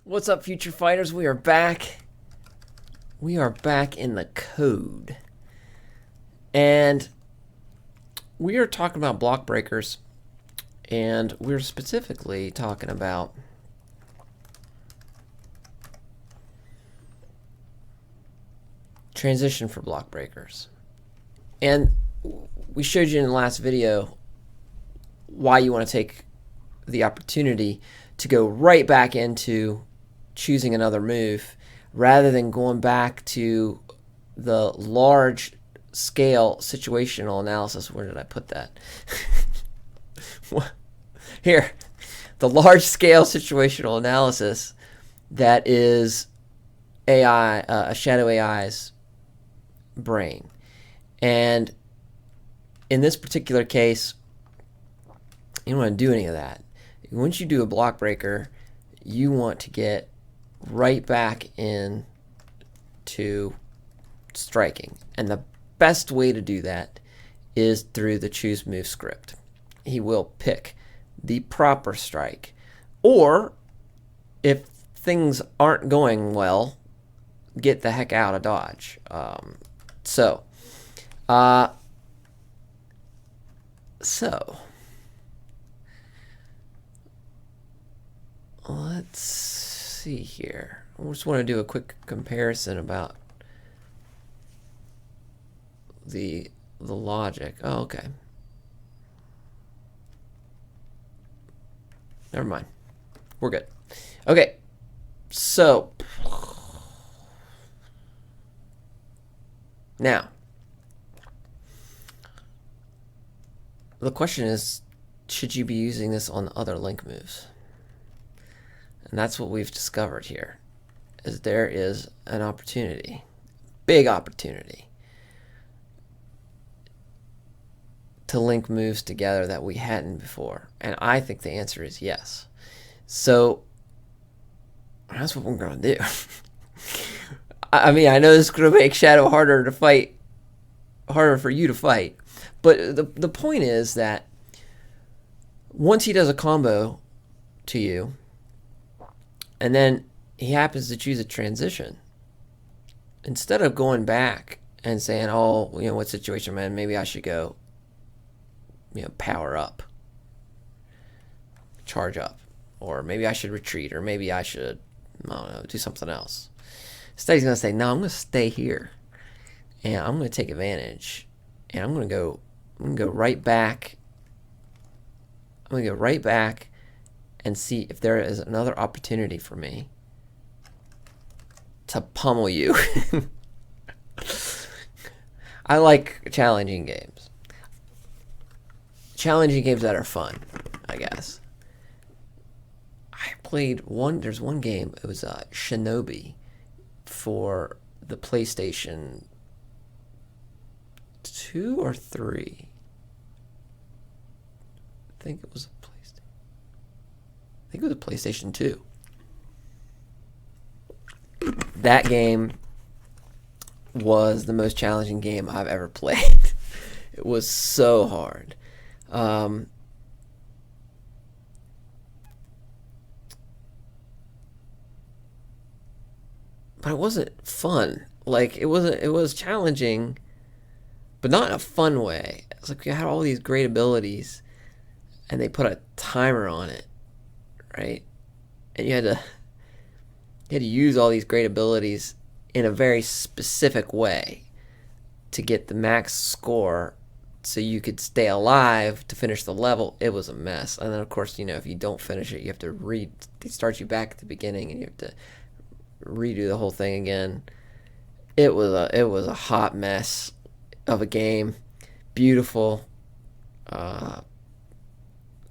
What's up, future fighters? We are back. We are back in the code. And we are talking about block breakers. And we're specifically talking about transition for block breakers. And we showed you in the last video why you want to take the opportunity to go right back into choosing another move rather than going back to the large scale situational analysis. Where did I put that? Here, the large scale situational analysis that is AI, a shadow AI's brain. And in this particular case, you don't want to do any of that. Once you do a block breaker, you want to get right back in to striking. And the best way to do that is through the choose move script. He will pick the proper strike. Or if things aren't going well, get the heck out of dodge. So let's see here. I just want to do a quick comparison about the logic. Oh, okay. Never mind. We're good. Okay. So now the question is, should you be using this on other link moves? And that's what we've discovered here, is there is an opportunity, big opportunity, to link moves together that we hadn't before. And I think the answer is yes. So that's what we're going to do. I mean, I know this is going to make Shadow harder to fight, harder for you to fight. But the point is that once he does a combo to you, and then he happens to choose a transition, instead of going back and saying, oh, you know, what situation, man, maybe I should go, you know, power up, charge up, or maybe I should retreat, or maybe I should, I don't know, do something else. Instead, he's going to say, no, I'm going to stay here, and I'm going to take advantage, and I'm going to go right back. I'm going to go right back and see if there is another opportunity for me to pummel you. I like challenging games. Challenging games that are fun, I guess. I played there's one game, it was Shinobi for the PlayStation 2 or 3. I think it was a PlayStation 2. That game was the most challenging game I've ever played. It was so hard. But it wasn't fun. Like, it was challenging, but not in a fun way. It's like you had all these great abilities, and they put a timer on it, right? And you had to use all these great abilities in a very specific way to get the max score so you could stay alive to finish the level. It was a mess. And then, of course, you know, if you don't finish it, you have to they start you back at the beginning, and you have to redo the whole thing again. It was a hot mess of a game. Beautiful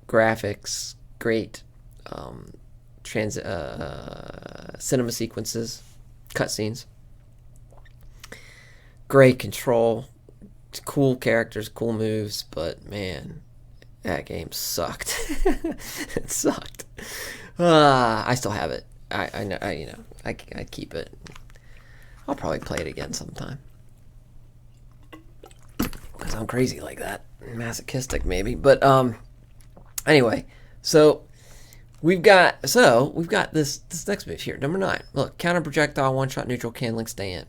graphics, great cinema sequences, cutscenes, great control, cool characters, cool moves, but man, that game sucked. It sucked. I still have it. I keep it. I'll probably play it again sometime, because I'm crazy like that, masochistic maybe. But anyway, so we've got this next move here, number 9. Look, counter projectile, one shot, neutral, canceling, stay in.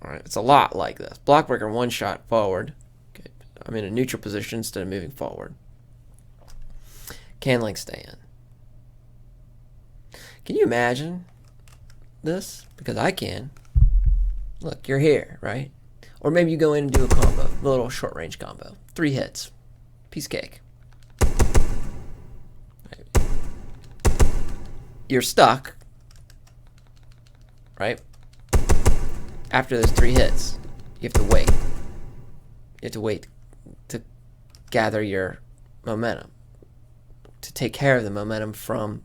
All right, it's a lot like this. Block breaker, one shot, forward. Okay, I'm in a neutral position instead of moving forward. Canceling, stay in. Can you imagine this? Because I can. Look, you're here, right? Or maybe you go in and do a combo, a little short range combo. 3 hits. Piece of cake. Right. You're stuck, right? After those 3 hits, you have to wait. You have to wait to gather your momentum, to take care of the momentum from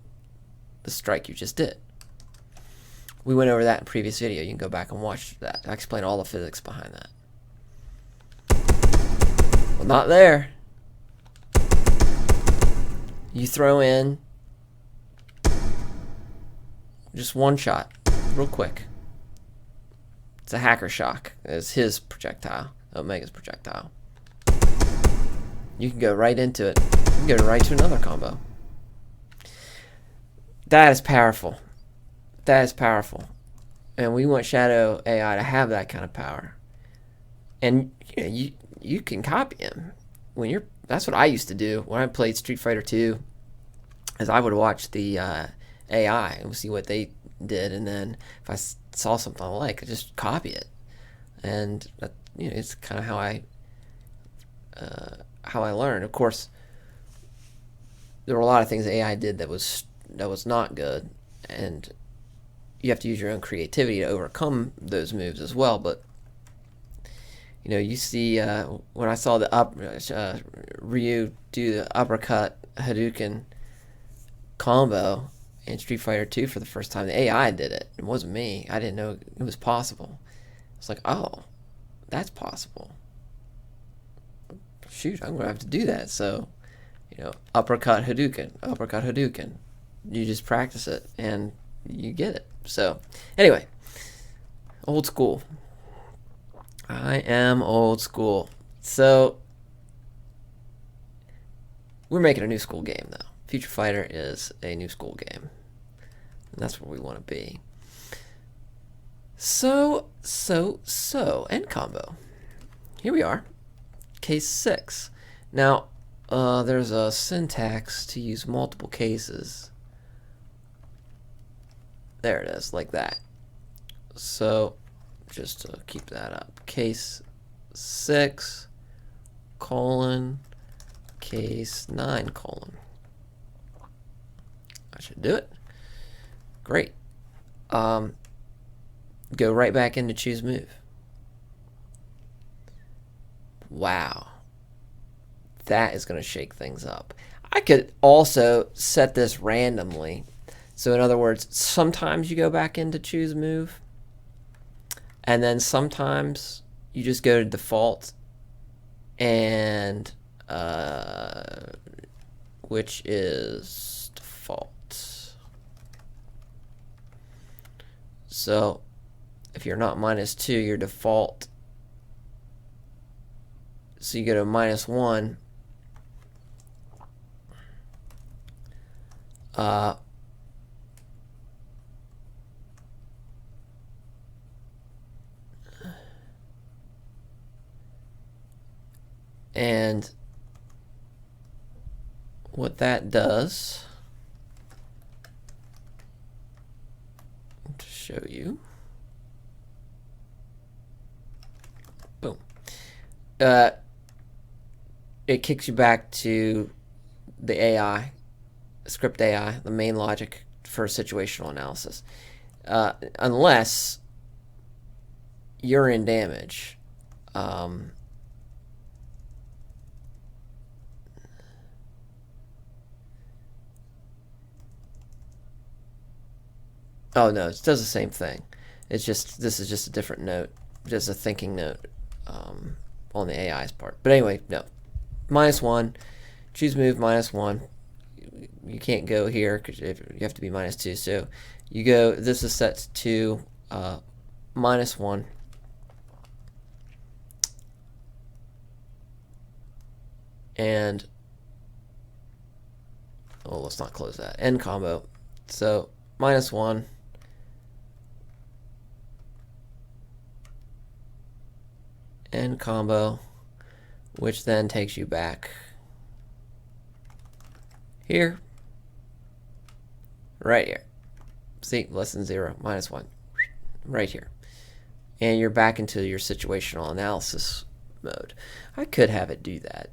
the strike you just did. We went over that in a previous video. You can go back and watch that. I explain all the physics behind that. Well, not there. You throw in just one shot, real quick. It's a hacker shock. It's his projectile, Omega's projectile. You can go right into it. You can go right to another combo. That is powerful. That is powerful. And we want Shadow AI to have that kind of power. And you can copy him. That's what I used to do when I played Street Fighter 2, is I would watch the AI and see what they did, and then if I saw something I like, I just copy it. And it's kind of how I learned. Of course, there were a lot of things AI did that was not good, and you have to use your own creativity to overcome those moves as well. But you see when I saw the Ryu do the uppercut Hadouken combo in Street Fighter 2 for the first time, the AI did it. It wasn't me. I didn't know it was possible. It's like, oh, that's possible. Shoot, I'm gonna have to do that. So, uppercut Hadouken, uppercut Hadouken. You just practice it and you get it. So, anyway, old school. I am old school. So, we're making a new school game though. Future Fighter is a new school game. And that's where we want to be. So, end combo. Here we are. Case 6. Now, there's a syntax to use multiple cases. There it is, like that. So, just to keep that up. Case 6, case 9, . I should do it. Great. Go right back into choose move. Wow. That is going to shake things up. I could also set this randomly. So in other words, sometimes you go back into choose move, and then sometimes you just go to default, and which is default. So if you're not -2, you're default. So you go to -1. And what that does, to show you, boom, it kicks you back to the AI, script AI, the main logic for situational analysis, unless you're in damage. Oh no, it does the same thing. It's just, this is just a different note, just a thinking note on the AI's part. But anyway, no, -1, choose move -1. You can't go here because you have to be -2. So you go. This is set to -1. And Oh, let's not close that. End combo. So -1. End combo, which then takes you back here, right here. See, less than 0, -1, right here. And you're back into your situational analysis mode. I could have it do that.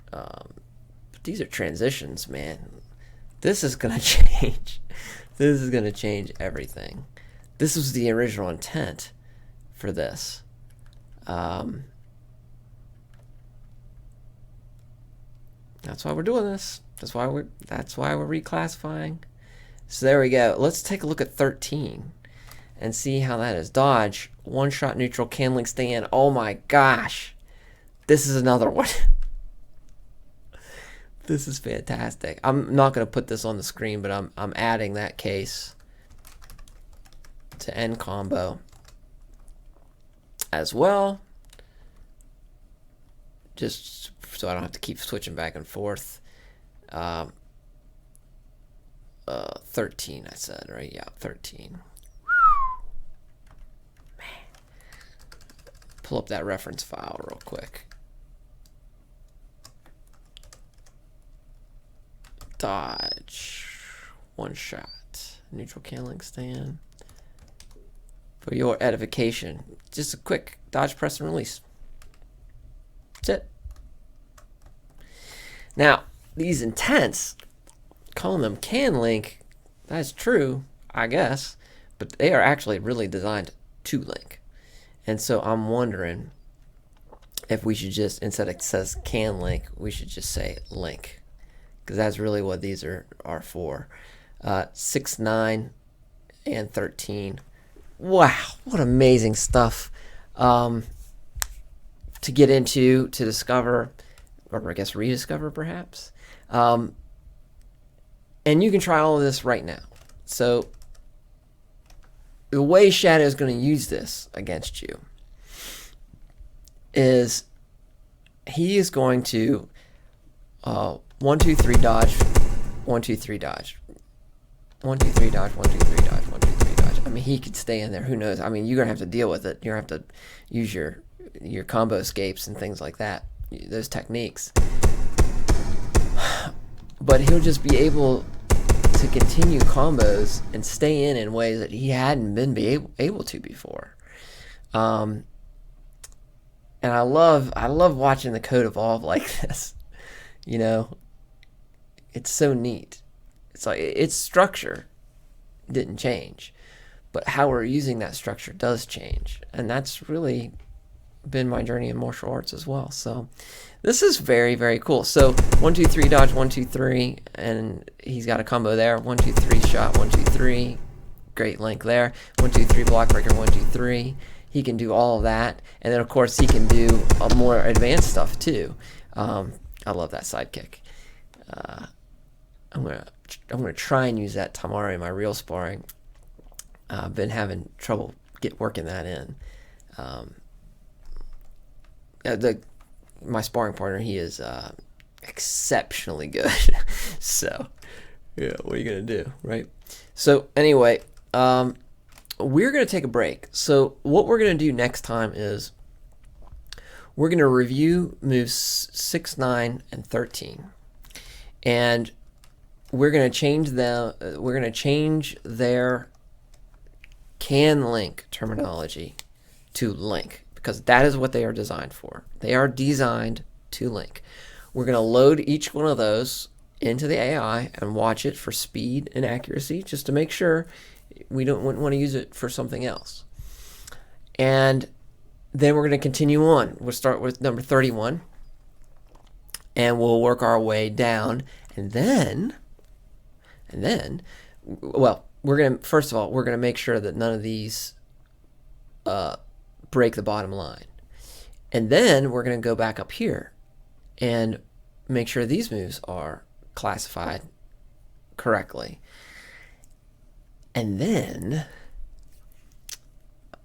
But these are transitions, man. This is going to change. This is going to change everything. This was the original intent for this. That's why we're doing this. That's why we're reclassifying. So there we go. Let's take a look at 13 and see how that is. Dodge, one shot neutral, can link stay in. Oh my gosh. This is another one. This is fantastic. I'm not going to put this on the screen, but I'm adding that case to end combo as well. Just so I don't have to keep switching back and forth. 13, I said, right? Yeah, 13. Man. Pull up that reference file real quick. Dodge. One shot. Neutral can link stand. For your edification, just a quick dodge, press, and release. That's it. Now, these intents, calling them can link, that's true, I guess, but they are actually really designed to link. And so I'm wondering if we should just, instead it says can link, we should just say link, because that's really what these are for. 6, 9, and 13. Wow, what amazing stuff to get into, to discover, or I guess rediscover perhaps. And you can try all of this right now. So the way Shadow is going to use this against you is he is going to 1, 2, 3 dodge, 1, 2, 3 dodge, 1, 2, 3 dodge, 1, 2, 3 dodge, 1, 2, 3 dodge. I mean, he could stay in there. Who knows? I mean, you're gonna have to deal with it. You're gonna have to use your combo escapes and things like that. Those techniques. But he'll just be able to continue combos and stay in ways that he hadn't been able to before. And I love watching the code evolve like this. You know, it's so neat. It's like its structure didn't change, but how we're using that structure does change, and that's really been my journey in martial arts as well. So this is very, very cool. So 1, 2, 3 dodge, 1, 2, 3, and he's got a combo there. 1, 2, 3 shot, 1, 2, 3. Great link there. 1, 2, 3 block breaker, 1, 2, 3. He can do all of that, and then of course he can do more advanced stuff too. I love that sidekick. I'm gonna try and use that tomorrow in my real sparring. I've been having trouble working that in. My sparring partner, he is exceptionally good. So yeah, what are you gonna do, right? So anyway, we're gonna take a break. So what we're gonna do next time is we're gonna review moves 6, 9, and 13, and we're gonna change them. We're gonna change their can link terminology to link, because that is what they are designed for. They are designed to link. We're going to load each one of those into the AI and watch it for speed and accuracy, just to make sure we don't want to use it for something else. And then we're going to continue on. We'll start with number 31, and we'll work our way down. And then, well, we're going to, first of all, we're going to make sure that none of these break the bottom line. And then we're going to go back up here and make sure these moves are classified correctly. And then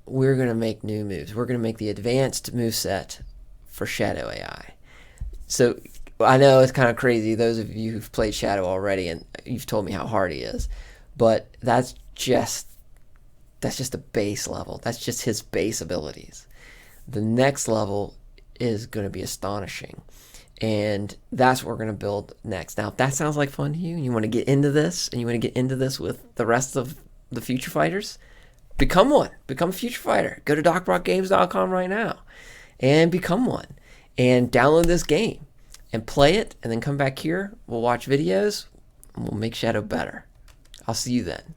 we're going to make new moves. We're going to make the advanced move set for Shadow AI. So I know it's kind of crazy, those of you who've played Shadow already, and you've told me how hard he is, but that's just a base level. That's just his base abilities. The next level is going to be astonishing, and that's what we're going to build next. Now, if that sounds like fun to you, and you want to get into this, and you want to get into this with the rest of the future fighters, become one. Become a future fighter. Go to docbrockgames.com right now and become one, and download this game and play it, and then come back here. We'll watch videos, and we'll make Shadow better. I'll see you then.